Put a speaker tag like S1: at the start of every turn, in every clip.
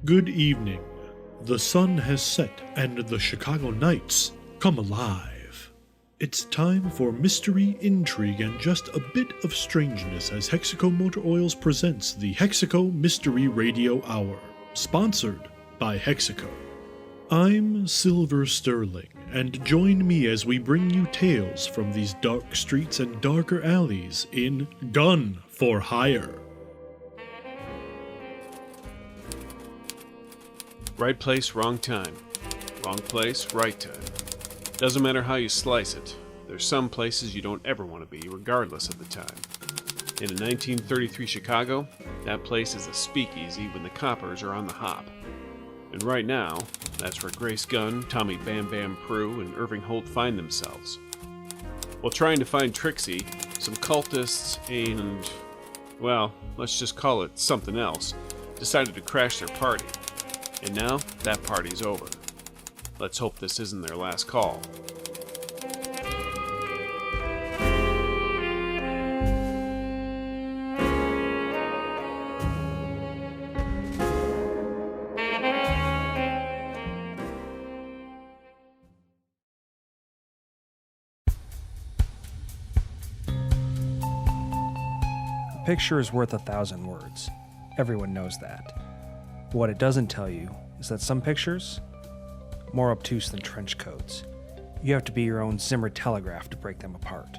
S1: Good evening. The sun has set and the Chicago nights come alive. It's time for mystery, intrigue, and just a bit of strangeness as Hexaco Motor Oils presents the Hexaco Mystery Radio Hour, sponsored by Hexaco. I'm Silver Sterling, and join me as we bring you tales from these dark streets and darker alleys in Gun for Hire.
S2: Right place, wrong time. Wrong place, right time. Doesn't matter how you slice it. There's some places you don't ever want to be, regardless of the time. In a 1933 Chicago, that place is a speakeasy when the coppers are on the hop. And right now, that's where Grace Gunn, Tommy Bam Bam Prue, and Irving Holt find themselves. While trying to find Trixie, some cultists and, well, let's just call it something else, decided to crash their party. And now, that party's over. Let's hope this isn't their last call.
S3: A picture is worth 1,000 words. Everyone knows that. But what it doesn't tell you is that some pictures are more obtuse than trench coats. You have to be your own Zimmer telegraph to break them apart.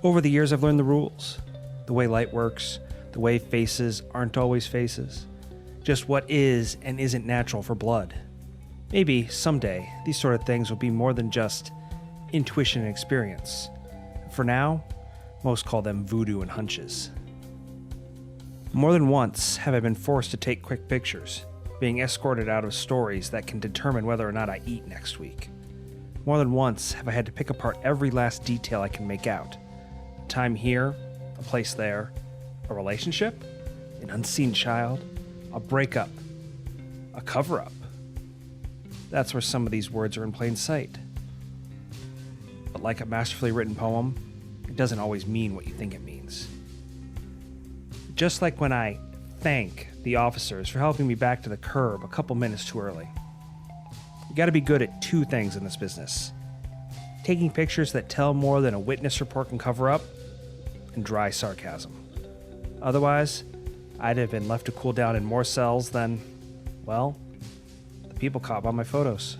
S3: Over the years, I've learned the rules. The way light works, the way faces aren't always faces. Just what is and isn't natural for blood. Maybe, someday, these sort of things will be more than just intuition and experience. For now, most call them voodoo and hunches. More than once have I been forced to take quick pictures, being escorted out of stories that can determine whether or not I eat next week. More than once have I had to pick apart every last detail I can make out. A time here, a place there, a relationship, an unseen child, a breakup, a cover-up. That's where some of these words are in plain sight. But like a masterfully written poem, it doesn't always mean what you think it means. Just like when I thank the officers for helping me back to the curb a couple minutes too early. You gotta be good at two things in this business. Taking pictures that tell more than a witness report can cover up, and dry sarcasm. Otherwise, I'd have been left to cool down in more cells than, well, the people caught by my photos.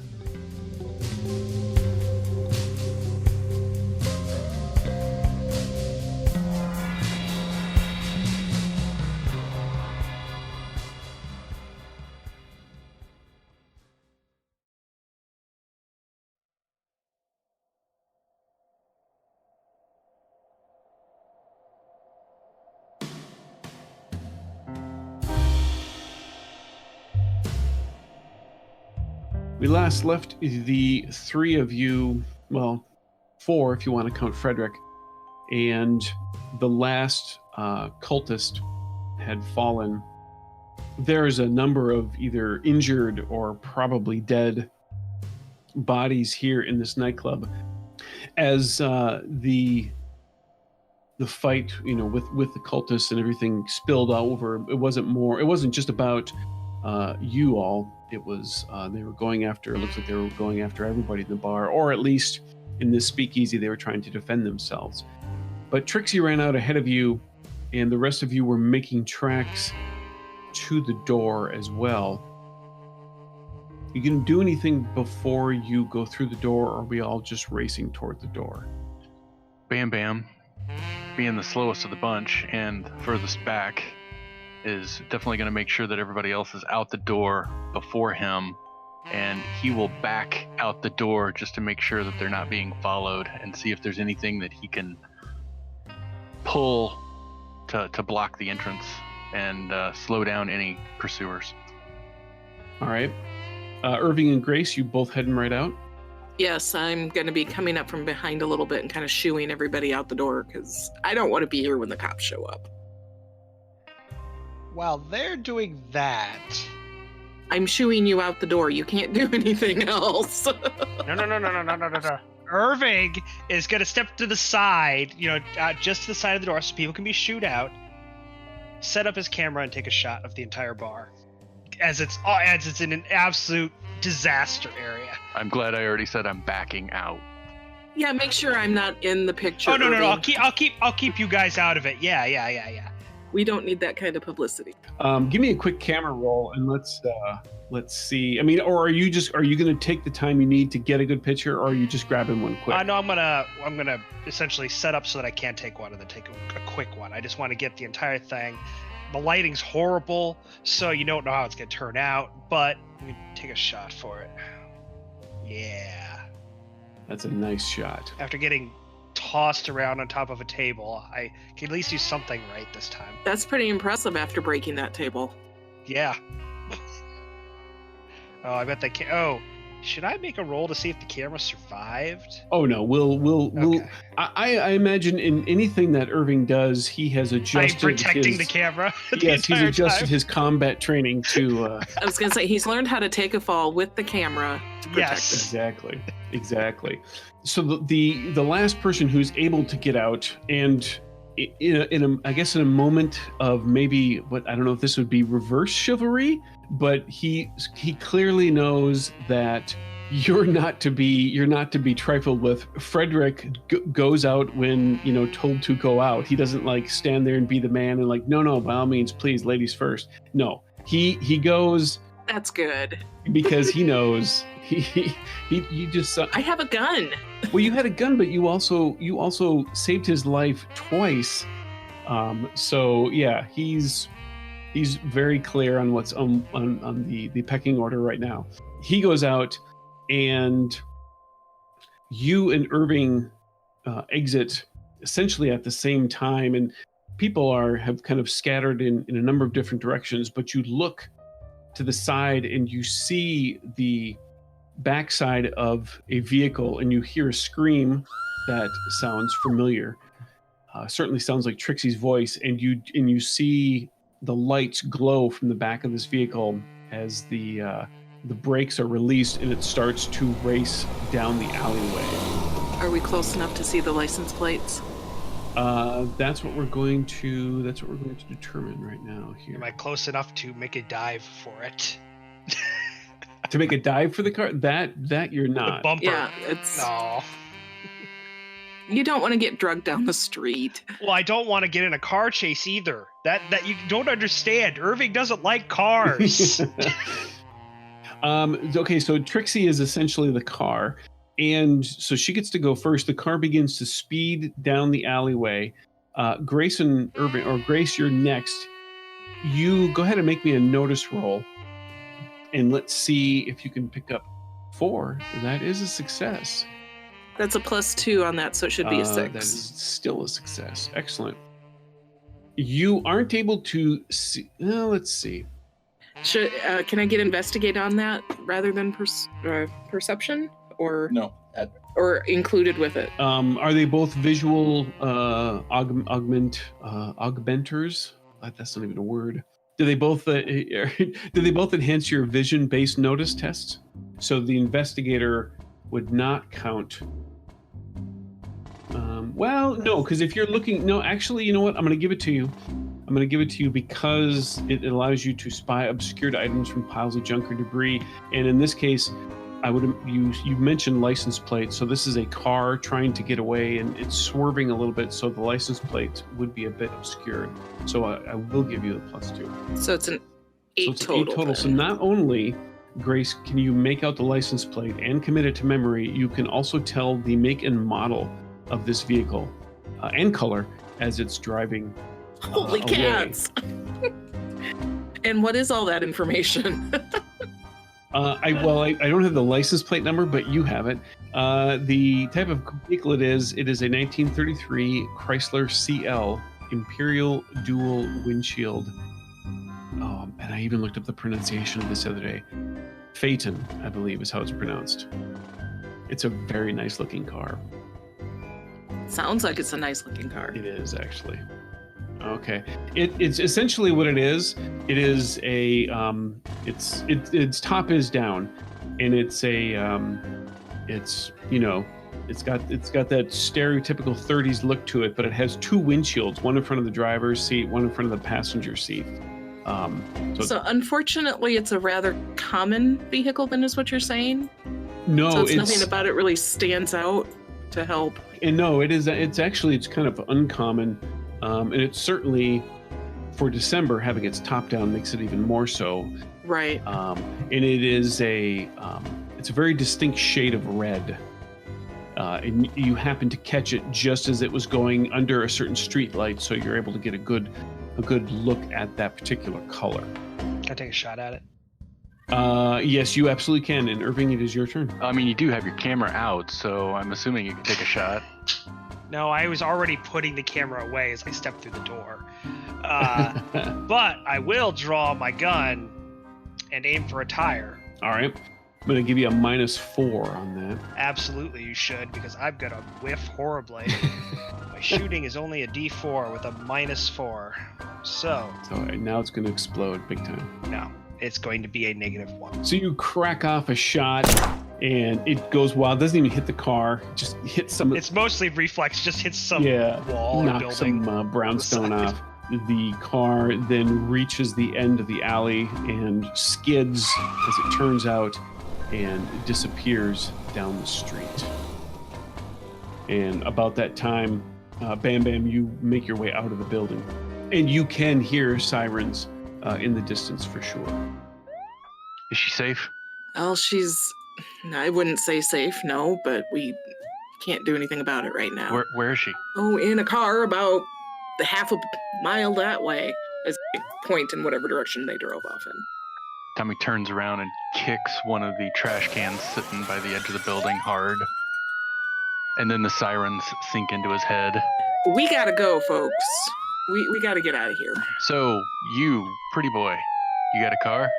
S2: We last left the three of you, well, four if you want to count Fredrich, and the last cultist had fallen. There's a number of either injured or probably dead bodies here in this nightclub. As the fight, with the cultists and everything spilled over, it wasn't just about you all. It was they were going after, it looks like they were going after everybody in the bar, or at least in this speakeasy they were trying to defend themselves. But Trixie ran out ahead of you, and the rest of you were making tracks to the door as well. You can do anything before you go through the door, or are we all just racing toward the door?
S4: Bam Bam, being the slowest of the bunch and furthest back, is definitely going to make sure that everybody else is out the door before him, and he will back out the door just to make sure that they're not being followed and see if there's anything that he can pull to block the entrance and slow down any pursuers.
S2: All right. Irving and Grace, you both heading right out?
S5: Yes, I'm going to be coming up from behind a little bit and kind of shooing everybody out the door because I don't want to be here when the cops show up.
S6: While they're doing that,
S5: I'm shooing you out the door. You can't do anything else.
S6: No. Irving is going to step to the side, just to the side of the door so people can be shooed out, set up his camera and take a shot of the entire bar. as it's in an absolute disaster area.
S4: I'm glad I already said I'm backing out.
S5: Yeah, make sure I'm not in the picture.
S6: Oh no,
S5: Irving.
S6: I'll keep you guys out of it. Yeah.
S5: We don't need that kind of publicity.
S2: Give me a quick camera roll and let's see. I mean, or are you going to take the time you need to get a good picture, or are you just grabbing one quick?
S6: No, I'm gonna essentially set up so that I can take one and then take a quick one. I just want to get the entire thing. The lighting's horrible, so you don't know how it's gonna turn out, but I'm gonna take a shot for it. Yeah.
S2: That's a nice shot.
S6: After getting tossed around on top of a table, I can at least do something right this time.
S5: That's pretty impressive after breaking that table.
S6: Yeah. Oh, I bet they can. Oh, should I make a roll to see if the camera survived?
S2: Oh no, we'll.
S6: Okay.
S2: I imagine in anything that Irving does, he has adjusted.
S6: I'm protecting the camera.
S2: Yes, he's adjusted his combat training to.
S5: I was gonna say he's learned how to take a fall with the camera to protect
S6: Yes.
S5: it.
S2: Exactly. So the last person who's able to get out, and in a moment of maybe what I don't know if this would be reverse chivalry, but he clearly knows that you're not to be trifled with. Fredrich goes out when told to go out. He doesn't like stand there and be the man and like no, by all means, please, ladies first. No, he goes.
S5: That's good.
S2: Because he knows you just.
S5: I have a gun.
S2: Well, you had a gun, but you also saved his life twice. So yeah, he's very clear on what's on the pecking order right now. He goes out, and you and Irving exit essentially at the same time, and people have kind of scattered in a number of different directions. But you look to the side and you see the backside of a vehicle, and you hear a scream that sounds familiar. Certainly sounds like Trixie's voice, and you see the lights glow from the back of this vehicle as the brakes are released and it starts to race down the alleyway.
S5: Are we close enough to see the license plates?
S2: That's what we're going to determine right now here.
S6: Am I close enough to make a dive for it?
S2: To make a dive for the car? That you're
S6: The
S2: not.
S6: bumper.
S5: Yeah, it's.
S6: No.
S5: You don't want to get drugged down the street.
S6: Well, I don't want to get in a car chase either. That you don't understand. Irving doesn't like cars.
S2: Okay, so Trixie is essentially the car, and so she gets to go first. The car begins to speed down the alleyway. Grace and Irving, or Grace, you're next. You go ahead and make me a notice roll, and let's see if you can pick up 4. That is a success.
S5: That's a +2 on that, so it should be a 6.
S2: That is still a success. Excellent. You aren't able to see. Let's see.
S5: Can I get investigate on that rather than perception, or
S7: No.
S5: or included with it?
S2: Are they both visual augmenters? That's not even a word. Do they both enhance your vision-based notice tests? So the investigator would not count. Well, no, because if you're looking, no, actually, you know what? I'm going to give it to you. I'm going to give it to you because it allows you to spy obscured items from piles of junk or debris. And in this case, you mentioned license plates. So this is a car trying to get away, and it's swerving a little bit. So the license plate would be a bit obscured. So I will give you the +2.
S5: So it's an 8
S2: So it's
S5: total.
S2: 8 total.
S5: then.
S2: So not only, Grace, can you make out the license plate and commit it to memory, you can also tell the make and model of this vehicle and color as it's driving.
S5: Holy
S2: away.
S5: cats! And what is all that information?
S2: I don't have the license plate number, but you have it. The type of vehicle it is a 1933 Chrysler CL Imperial Dual Windshield. And I even looked up the pronunciation of this the other day. Phaeton, I believe, is how it's pronounced. It's a very nice looking car.
S5: Sounds like it's a nice looking car.
S2: It is actually. Okay. It's essentially what it is. It is a its top is down, and it's got that stereotypical 30s look to it, but it has 2 windshields, one in front of the driver's seat, one in front of the passenger seat.
S5: So unfortunately, it's a rather common vehicle, then, is what you're saying?
S2: No,
S5: so it's nothing about it really stands out to help.
S2: And no, it is. It's kind of uncommon, and it's certainly for December having its top down makes it even more so.
S5: Right.
S2: And it is it's a very distinct shade of red, and you happen to catch it just as it was going under a certain street light, so you're able to get a good look at that particular color.
S6: Can I take a shot at it?
S2: Yes, you absolutely can. And Irving, it is your turn.
S4: I mean, you do have your camera out, so I'm assuming you can take a shot.
S6: No, I was already putting the camera away as I stepped through the door. But I will draw my gun and aim for a tire.
S2: All right. I'm going to give you a -4 on that.
S6: Absolutely, you should, because I'm going to whiff horribly. My shooting is only a D4 with a -4. So
S2: now it's going to explode big time.
S6: No, it's going to be a -1.
S2: So you crack off a shot, and it goes wild. It doesn't even hit the car. It just hits some.
S6: It's mostly reflex. Just hits some wall or
S2: knock
S6: building.
S2: some brownstone off. The car then reaches the end of the alley and skids, as it turns out, and disappears down the street. And about that time, Bam Bam, you make your way out of the building. And you can hear sirens in the distance for sure.
S4: Is she safe?
S5: Well, I wouldn't say safe, no, but we can't do anything about it right now.
S4: Where is she?
S5: Oh, in a car about half a mile that way, as I point in whatever direction they drove off in.
S4: Tommy turns around and kicks one of the trash cans sitting by the edge of the building hard. And then the sirens sink into his head.
S5: We gotta go, folks. We gotta get out of here.
S4: So, you, pretty boy, you got a car?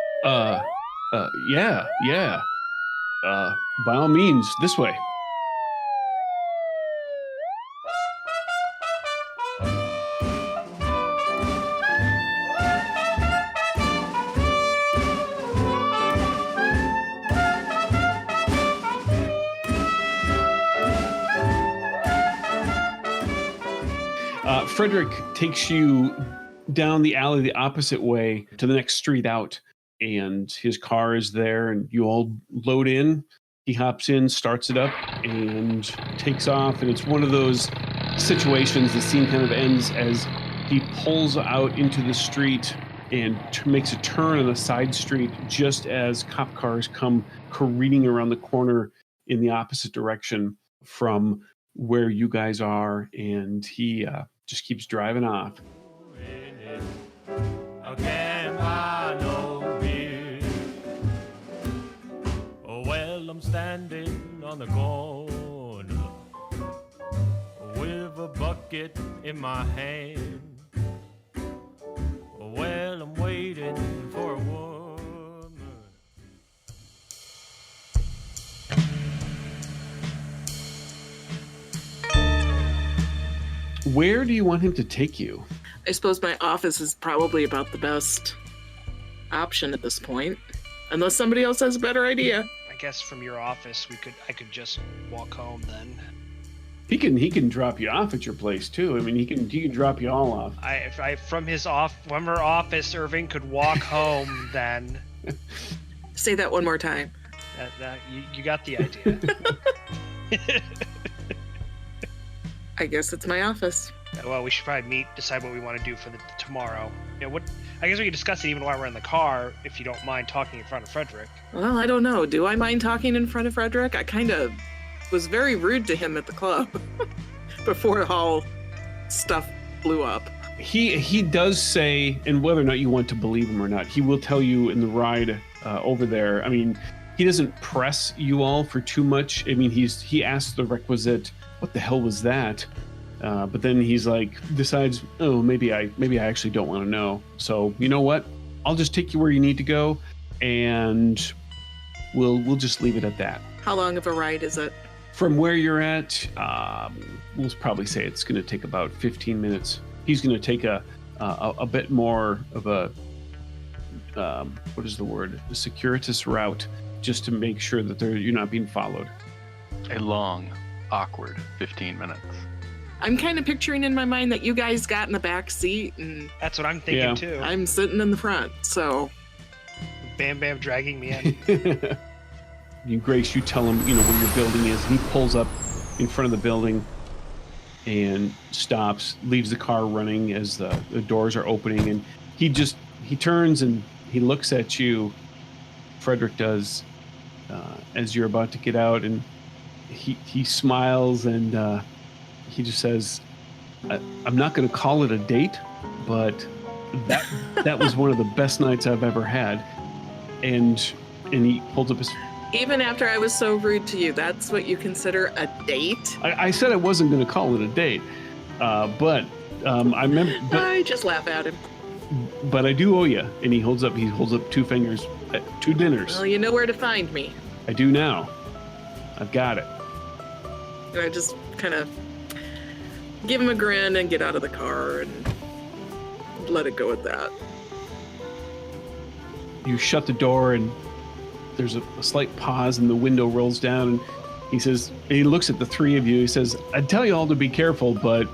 S2: Yeah. By all means, this way. Fredrich takes you down the alley the opposite way to the next street out, and his car is there, and you all load in. He hops in, starts it up, and takes off. And it's one of those situations, the scene kind of ends as he pulls out into the street and makes a turn on a side street just as cop cars come careening around the corner in the opposite direction from where you guys are, and he just keeps driving off.
S7: Again, I know beer. Well, I'm standing on the corner with a bucket in my hand. Well, I'm waiting for a woman.
S2: Where do you want him to take you?
S5: I suppose my office is probably about the best option at this point, unless somebody else has a better idea.
S6: I guess from your office, I could just walk home then.
S2: He can drop you off at your place too. I mean, he can drop you all off.
S6: From her office, Irving could walk home then.
S5: Say that one more time.
S6: You got the idea.
S5: I guess it's my office.
S6: Well, we should probably decide what we want to do for tomorrow. I guess we can discuss it even while we're in the car, if you don't mind talking in front of Fredrich.
S5: Well, I don't know. Do I mind talking in front of Fredrich? I kind of was very rude to him at the club before all stuff blew up.
S2: He does say, and whether or not you want to believe him or not, he will tell you in the ride over there. I mean, he doesn't press you all for too much. I mean, he asks the requisite, what the hell was that? But then he's decides, oh, maybe I actually don't want to know. So you know what? I'll just take you where you need to go, and we'll just leave it at that.
S5: How long of a ride is it?
S2: From where you're at, we'll probably say it's going to take about 15 minutes. He's going to take a bit more of a what is the word? A circuitous route, just to make sure that you're not being followed.
S4: A long, awkward 15 minutes.
S5: I'm kind of picturing in my mind that you guys got in the back seat and
S6: That's what I'm thinking too.
S5: I'm sitting in the front. So
S6: Bam Bam dragging me in.
S2: Grace, you tell him, where your building is. He pulls up in front of the building and stops, leaves the car running as the doors are opening, and he turns and he looks at you. Fredrich does, as you're about to get out, and he smiles and he just says, I'm not going to call it a date, but that was one of the best nights I've ever had. And he holds up his...
S5: Even after I was so rude to you, that's what you consider a date?
S2: I said I wasn't going to call it a date, but I remember...
S5: I just laugh at him.
S2: But I do owe you. And he holds up 2 fingers at 2 dinners.
S5: Well, you know where to find me.
S2: I do now. I've got it.
S5: And I just kind of give him a grin and get out of the car and let it go at that.
S2: You shut the door and there's a slight pause and the window rolls down, and he says, he looks at the 3 of you. He says, I'd tell you all to be careful, but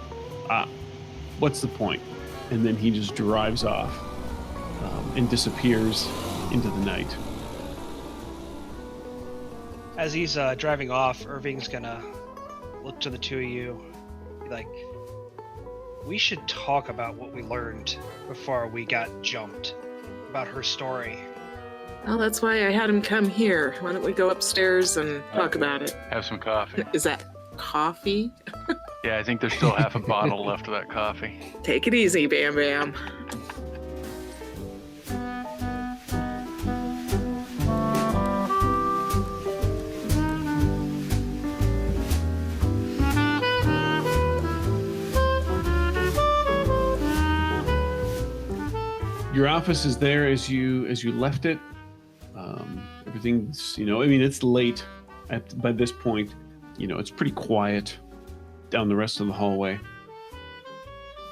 S2: what's the point? And then he just drives off and disappears into the night.
S6: As he's driving off, Irving's gonna look to the 2 of you, be like, we should talk about what we learned before we got jumped about her story.
S5: Well, that's why I had him come here. Why don't we go upstairs and talk about it?
S4: Have some coffee.
S5: Is that coffee?
S4: Yeah, I think there's still half a bottle left of that coffee.
S5: Take it easy, Bam Bam.
S2: Your office is there as you left it. Everything's, it's late by this point. It's pretty quiet down the rest of the hallway.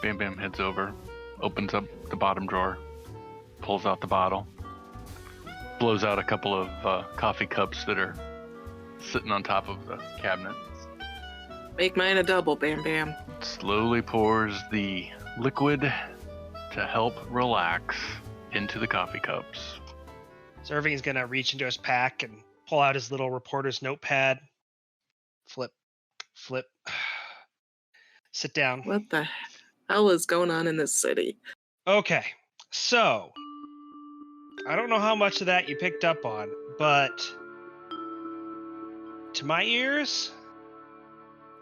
S4: Bam Bam heads over, opens up the bottom drawer, pulls out the bottle, blows out a couple of coffee cups that are sitting on top of the cabinet.
S5: Make mine a double, Bam Bam.
S4: Slowly pours the liquid to help relax into the coffee cups.
S6: So Irving's gonna reach into his pack and pull out his little reporter's notepad. Flip. Sit down.
S5: What the hell is going on in this city?
S6: Okay, so I don't know how much of that you picked up on, but to my ears,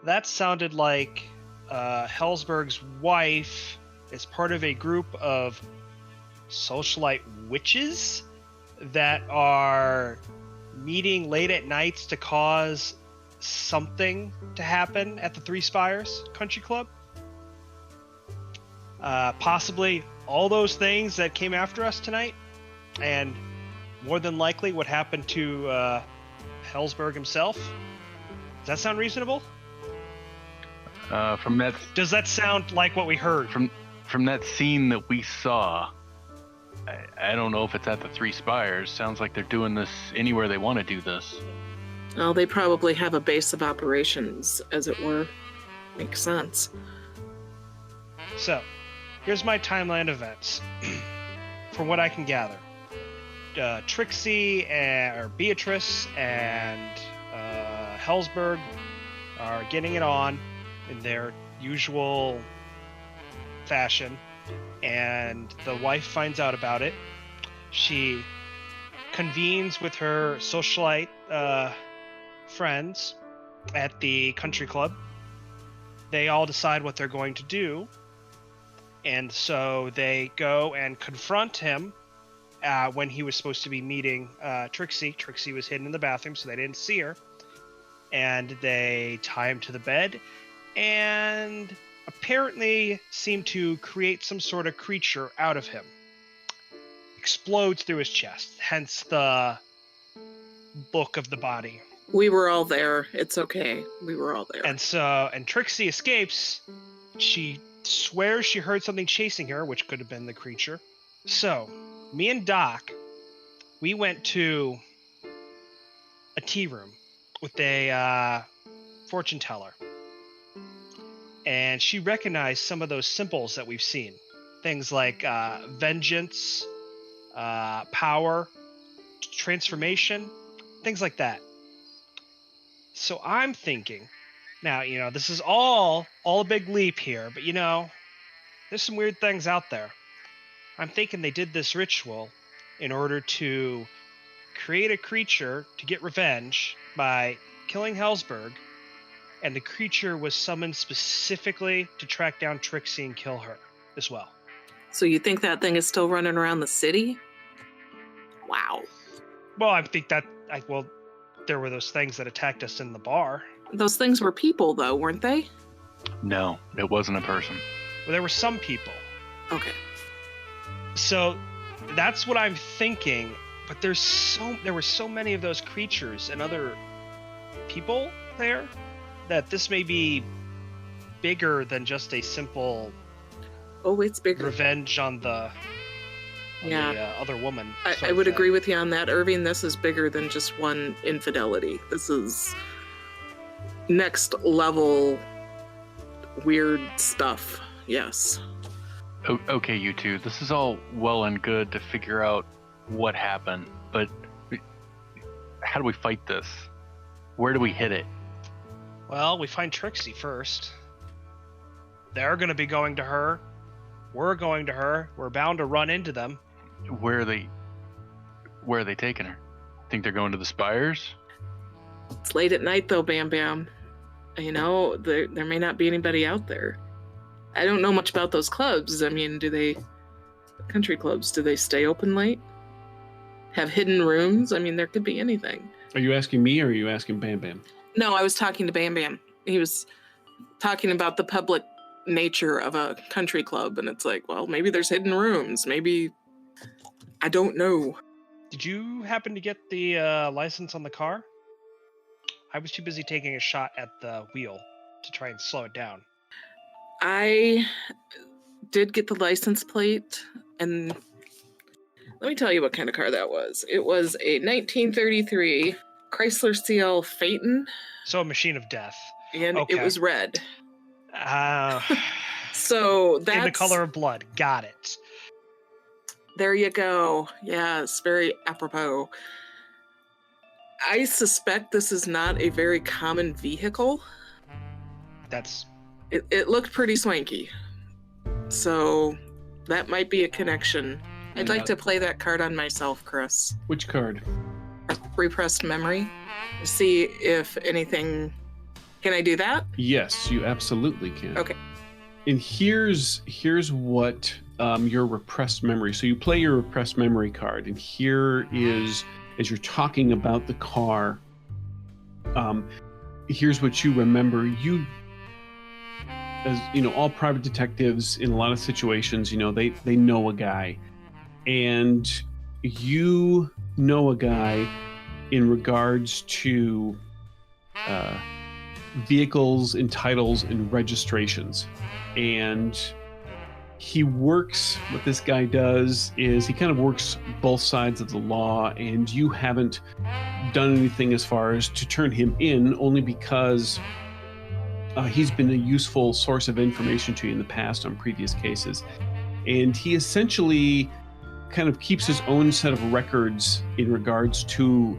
S6: that sounded like Hellsberg's wife is part of a group of socialite witches that are meeting late at nights to cause something to happen at the Three Spires Country Club. Possibly all those things that came after us tonight, and more than likely what happened to Hellsberg himself. Does that sound reasonable? Does that sound like what we heard?
S4: From that scene that we saw, I don't know if it's at the Three Spires. Sounds like they're doing this anywhere they want to do this.
S5: Well, they probably have a base of operations, as it were. Makes sense.
S6: So, here's my timeline events. From what I can gather, Trixie or Beatrice and Hellsberg are getting it on in their usual fashion, and the wife finds out about it. She convenes with her socialite friends at the country club. They all decide what they're going to do, and so they go and confront him when he was supposed to be meeting Trixie. Trixie was hidden in the bathroom, so they didn't see her, and they tie him to the bed and apparently seem to create some sort of creature out of him. Explodes through his chest, hence the book of the body.
S5: We were all there. It's okay. We were all there.
S6: And Trixie escapes. She swears she heard something chasing her, which could have been the creature. So, me and Doc, we went to a tea room with a fortune teller. and she recognized some of those symbols that we've seen. Things like vengeance, power, transformation, things like that. So I'm thinking, now, this is all a big leap here, but there's some weird things out there. I'm thinking they did this ritual in order to create a creature to get revenge by killing Hellsberg, and the creature was summoned specifically to track down Trixie and kill her as well.
S5: So you think that thing is still running around the city? Wow.
S6: Well, I think that, there were those things that attacked us in the bar.
S5: Those things were people, though, weren't they?
S4: No, it wasn't a person.
S6: Well, there were some people.
S5: Okay.
S6: So that's what I'm thinking, but there were so many of those creatures and other people there that this may be bigger than just a simple
S5: it's bigger.
S6: Revenge on the other woman.
S5: I would agree with you on that, Irving. This is bigger than just one infidelity. This is next level weird stuff. Yes.
S4: Okay, you two. This is all well and good to figure out what happened, but how do we fight this? Where do we hit it?
S6: Well, we find Trixie first. They're going to be going to her. We're going to her. We're bound to run into them.
S4: Where are they taking her? Think they're going to the spires?
S5: It's late at night, though, Bam Bam. There may not be anybody out there. I don't know much about those clubs. I mean, country clubs, do they stay open late? Have hidden rooms? I mean, there could be anything.
S2: Are you asking me or are you asking Bam Bam?
S5: No, I was talking to Bam Bam. He was talking about the public nature of a country club, and it's like, well, maybe there's hidden rooms. Maybe, I don't know.
S6: Did you happen to get the license on the car? I was too busy taking a shot at the wheel to try and slow it down.
S5: I did get the license plate, and let me tell you what kind of car that was. It was a 1933 Chrysler CL Phaeton.
S6: So a machine of death.
S5: And
S6: okay.
S5: It was red.
S6: So
S5: that's...
S6: in the color of blood. Got it.
S5: There you go. Yes, very apropos. I suspect this is not a very common vehicle. It looked pretty swanky. So that might be a connection. I'd like to play that card on myself, Chris.
S2: Which card?
S5: Repressed memory. See if anything... Can I do that?
S2: Yes, you absolutely can.
S5: Okay.
S2: And here's what your repressed memory. So you play your repressed memory card, and here is, as you're talking about the car, here's what you remember. You, as all private detectives in a lot of situations, they know a guy, and you know a guy in regards to vehicles and titles and registrations. And what this guy does is he kind of works both sides of the law, and you haven't done anything as far as to turn him in, only because he's been a useful source of information to you in the past on previous cases. And he essentially kind of keeps his own set of records in regards to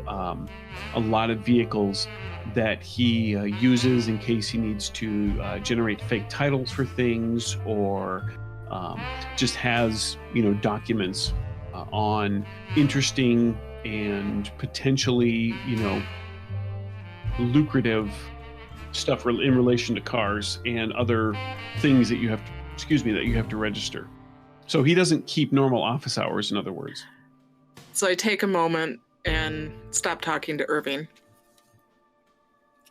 S2: a lot of vehicles that he uses in case he needs to generate fake titles for things, or just has documents on interesting and potentially lucrative stuff in relation to cars and other things that you have to register. So he doesn't keep normal office hours, in other words.
S5: So I take a moment and stop talking to Irving.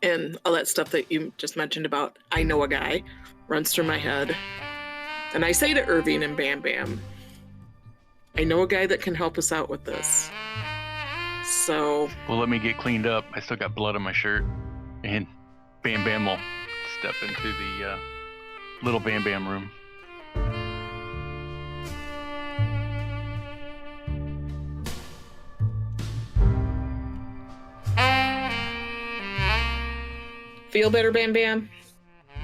S5: And all that stuff that you just mentioned about I know a guy runs through my head. And I say to Irving and Bam Bam, I know a guy that can help us out with this. So...
S4: Well, let me get cleaned up. I still got blood on my shirt. And Bam Bam will step into the little Bam Bam room.
S5: Feel better, Bam Bam?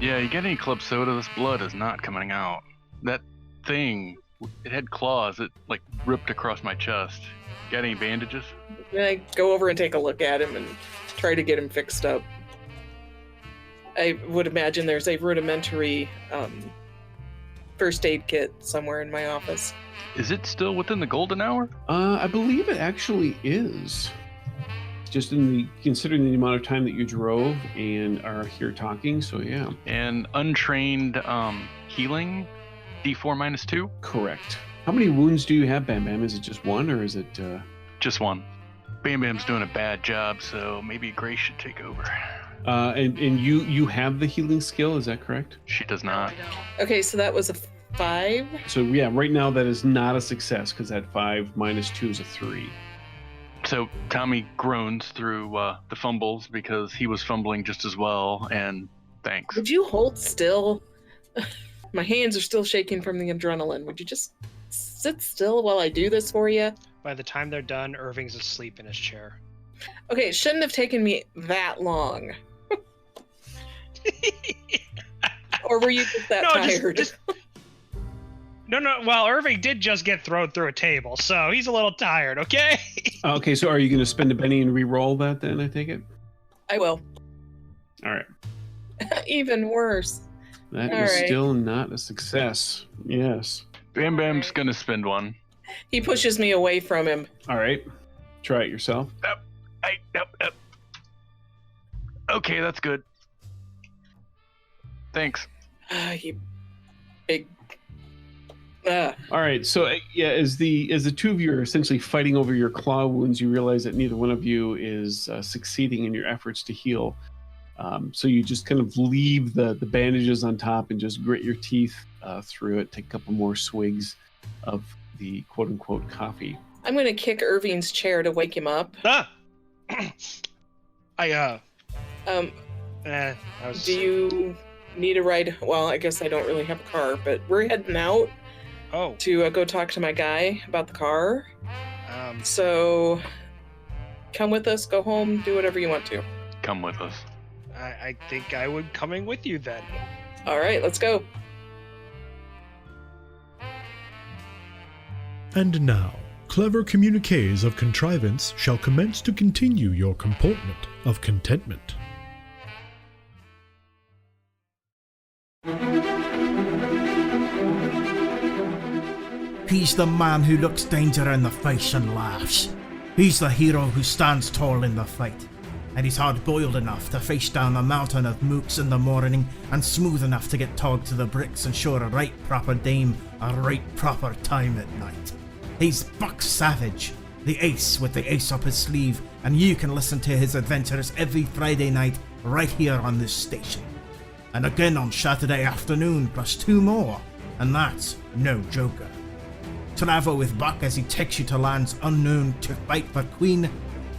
S4: Yeah, you get any club soda, this blood is not coming out. That thing, it had claws. It, like, ripped across my chest. Got any bandages?
S5: Then I go over and take a look at him and try to get him fixed up. I would imagine there's a rudimentary first aid kit somewhere in my office.
S4: Is it still within the golden hour?
S2: I believe it actually is. Just considering the amount of time that you drove and are here talking, so yeah.
S4: And untrained healing, D4 -2?
S2: Correct. How many wounds do you have, Bam Bam? Is it just one, or is it...
S4: Just one. Bam Bam's doing a bad job, so maybe Grace should take over.
S2: And you have the healing skill, is that correct?
S4: She does not.
S5: Okay, so that was a 5.
S2: So yeah, right now that is not a success, because that 5 -2 is a 3.
S4: So Tommy groans through the fumbles because he was fumbling just as well, and thanks.
S5: Would you hold still? My hands are still shaking from the adrenaline. Would you just sit still while I do this for you?
S6: By the time they're done, Irving's asleep in his chair.
S5: Okay, it shouldn't have taken me that long. Or were you just that tired?
S6: No. Well, Irving did just get thrown through a table, so he's a little tired, okay?
S2: Okay, so are you going to spend a penny and re-roll that then, I take it?
S5: I will.
S2: All right.
S5: Even worse.
S2: That is still not a success. Yes.
S4: Bam Bam's going to spend one.
S5: He pushes me away from him.
S2: All right. Try it yourself.
S4: Yep. Okay, that's good. Thanks.
S5: You big...
S2: All right, so yeah, as the two of you are essentially fighting over your claw wounds, you realize that neither one of you is succeeding in your efforts to heal. So you just kind of leave the bandages on top and just grit your teeth through it. Take a couple more swigs of the quote-unquote coffee.
S5: I'm going to kick Irving's chair to wake him up. Do you need a ride? Well, I guess I don't really have a car, but we're heading out. To go talk to my guy about the car. So come with us, go home, do whatever you want to.
S4: Come with us.
S6: I think I would coming with you then.
S5: All right, let's go.
S1: And now, clever communiques of contrivance shall commence to continue your comportment of contentment.
S8: He's the man who looks danger in the face and laughs. He's the hero who stands tall in the fight. And he's hard-boiled enough to face down a mountain of mooks in the morning and smooth enough to get togged to the bricks and show a right proper dame a right proper time at night. He's Buck Savage, the ace with the ace up his sleeve, and you can listen to his adventures every Friday night right here on this station. And again on Saturday afternoon plus 2 more, and that's no joker. Travel with Buck as he takes you to lands unknown to fight for Queen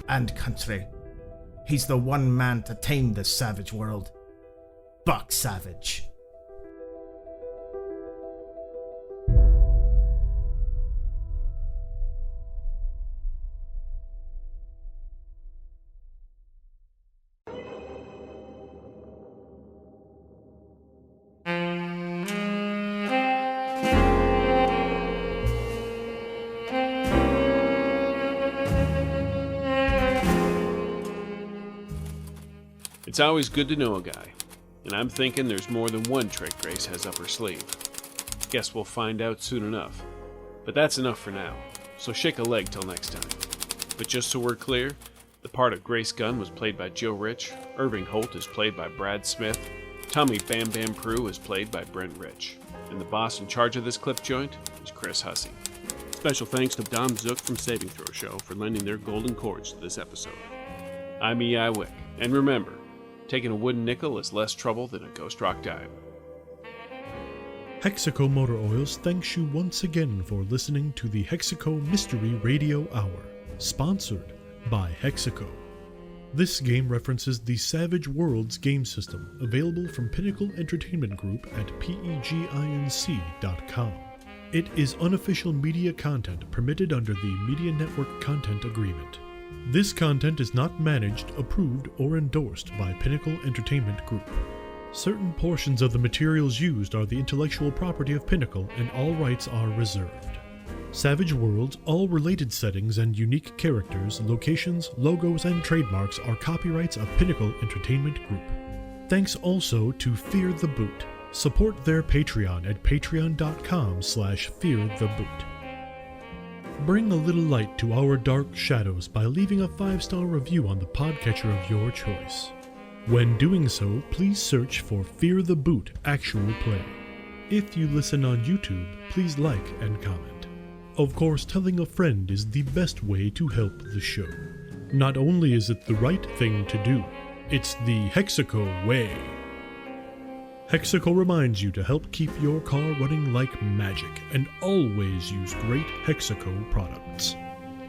S8: and country. He's the one man to tame this savage world. Buck Savage.
S2: It's always good to know a guy, and I'm thinking there's more than one trick Grace has up her sleeve. Guess we'll find out soon enough. But that's enough for now, so shake a leg till next time. But just so we're clear, the part of Grace Gunn was played by Joe Rich, Irving Holt is played by Brad Smith, Tommy Bam Bam Prue is played by Brent Rich, and the boss in charge of this clip joint is Chris Hussey. Special thanks to Dom Zook from Saving Throw Show for lending their golden chords to this episode. I'm E.I. Wick, and remember, taking a wooden nickel is less trouble than a ghost rock dime.
S1: Hexaco Motor Oils thanks you once again for listening to the Hexaco Mystery Radio Hour, sponsored by Hexaco. This game references the Savage Worlds game system, available from Pinnacle Entertainment Group at peginc.com. It is unofficial media content permitted under the Media Network Content Agreement. This content is not managed, approved, or endorsed by Pinnacle Entertainment Group. Certain portions of the materials used are the intellectual property of Pinnacle, and all rights are reserved. Savage Worlds, all related settings and unique characters, locations, logos, and trademarks are copyrights of Pinnacle Entertainment Group. Thanks also to Fear the Boot. Support their Patreon at patreon.com/feartheboot. Bring a little light to our dark shadows by leaving a 5-star review on the podcatcher of your choice. When doing so, please search for Fear the Boot Actual Play. If you listen on YouTube, please like and comment. Of course, telling a friend is the best way to help the show. Not only is it the right thing to do, it's the Hexaco way. Hexaco reminds you to help keep your car running like magic, and always use great Hexaco products.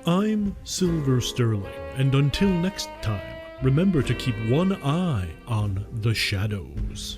S1: I'm Silver Sterling, and until next time, remember to keep one eye on the shadows.